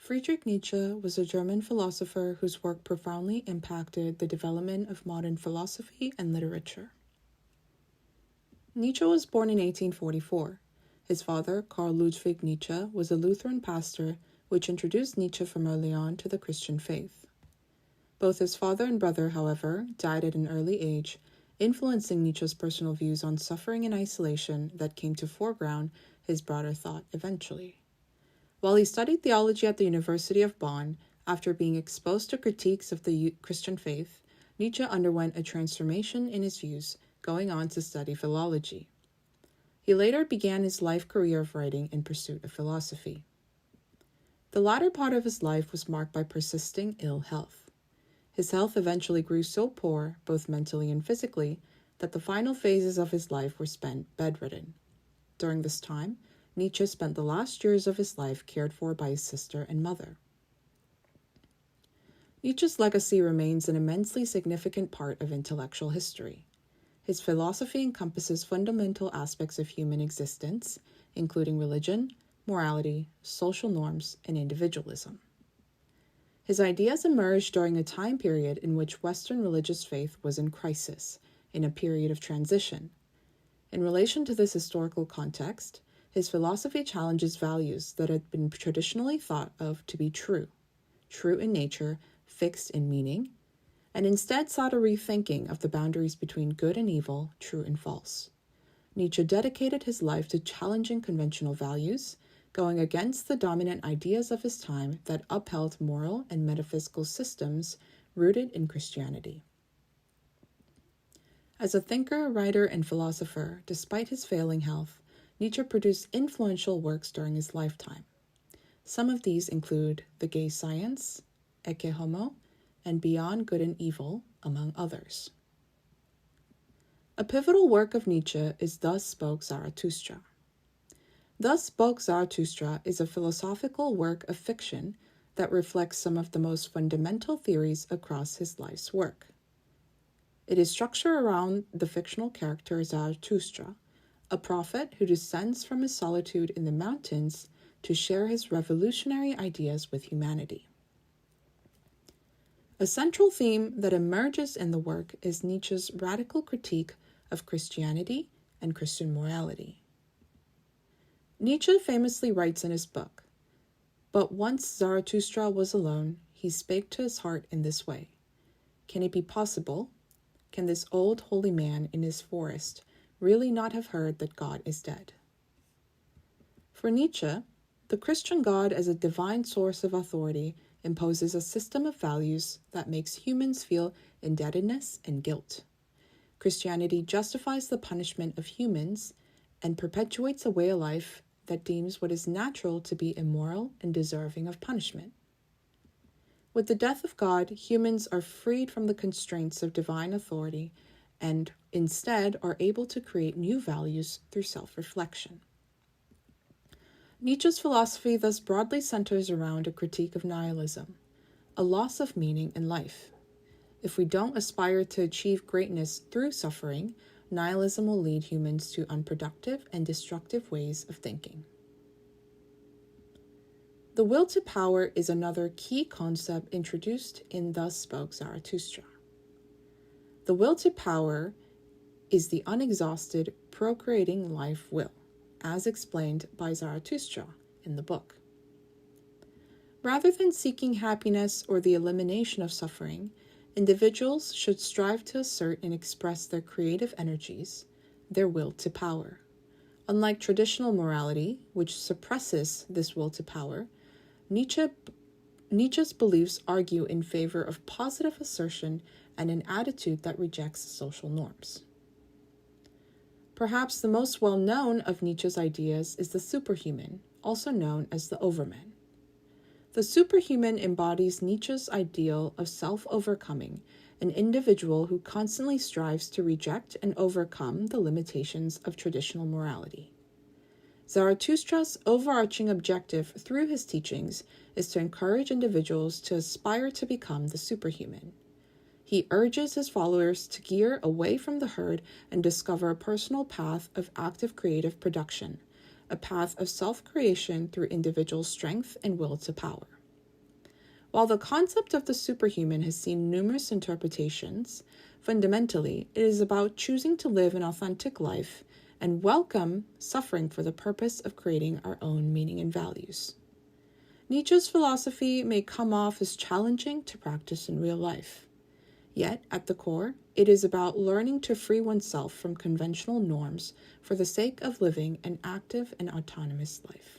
Friedrich Nietzsche was a German philosopher whose work profoundly impacted the development of modern philosophy and literature. Nietzsche was born in 1844. His father, Karl Ludwig Nietzsche, was a Lutheran pastor, which introduced Nietzsche from early on to the Christian faith. Both his father and brother, however, died at an early age, influencing Nietzsche's personal views on suffering and isolation that came to foreground his broader thought eventually. While he studied theology at the University of Bonn, after being exposed to critiques of the Christian faith, Nietzsche underwent a transformation in his views, going on to study philology. He later began his life career of writing in pursuit of philosophy. The latter part of his life was marked by persisting ill health. His health eventually grew so poor, both mentally and physically, that the final phases of his life were spent bedridden. During this time, Nietzsche spent the last years of his life cared for by his sister and mother. Nietzsche's legacy remains an immensely significant part of intellectual history. His philosophy encompasses fundamental aspects of human existence, including religion, morality, social norms, and individualism. His ideas emerged during a time period in which Western religious faith was in crisis, in a period of transition. In relation to this historical context, his philosophy challenges values that had been traditionally thought of to be true in nature, fixed in meaning, and instead sought a rethinking of the boundaries between good and evil, true and false. Nietzsche dedicated his life to challenging conventional values, going against the dominant ideas of his time that upheld moral and metaphysical systems rooted in Christianity. As a thinker, writer, and philosopher, despite his failing health, Nietzsche produced influential works during his lifetime. Some of these include The Gay Science, Ecce Homo, and Beyond Good and Evil, among others. A pivotal work of Nietzsche is Thus Spoke Zarathustra. Thus Spoke Zarathustra is a philosophical work of fiction that reflects some of the most fundamental theories across his life's work. It is structured around the fictional character Zarathustra, a prophet who descends from his solitude in the mountains to share his revolutionary ideas with humanity. A central theme that emerges in the work is Nietzsche's radical critique of Christianity and Christian morality. Nietzsche famously writes in his book, "But once Zarathustra was alone, he spake to his heart in this way. Can it be possible? Can this old holy man in his forest really not have heard that God is dead?" For Nietzsche, the Christian God as a divine source of authority imposes a system of values that makes humans feel indebtedness and guilt. Christianity justifies the punishment of humans and perpetuates a way of life that deems what is natural to be immoral and deserving of punishment. With the death of God, humans are freed from the constraints of divine authority and instead are able to create new values through self-reflection. Nietzsche's philosophy thus broadly centers around a critique of nihilism, a loss of meaning in life. If we don't aspire to achieve greatness through suffering, nihilism will lead humans to unproductive and destructive ways of thinking. The will to power is another key concept introduced in Thus Spoke Zarathustra. The will to power is the unexhausted, procreating life will, as explained by Zarathustra in the book. Rather than seeking happiness or the elimination of suffering, individuals should strive to assert and express their creative energies, their will to power. Unlike traditional morality, which suppresses this will to power, Nietzsche's beliefs argue in favor of positive assertion and an attitude that rejects social norms. Perhaps the most well-known of Nietzsche's ideas is the superhuman, also known as the overman. The superhuman embodies Nietzsche's ideal of self-overcoming, an individual who constantly strives to reject and overcome the limitations of traditional morality. Zarathustra's overarching objective through his teachings is to encourage individuals to aspire to become the superhuman. He urges his followers to gear away from the herd and discover a personal path of active creative production, a path of self-creation through individual strength and will to power. While the concept of the superhuman has seen numerous interpretations, fundamentally, it is about choosing to live an authentic life and welcome suffering for the purpose of creating our own meaning and values. Nietzsche's philosophy may come off as challenging to practice in real life. Yet, at the core, it is about learning to free oneself from conventional norms for the sake of living an active and autonomous life.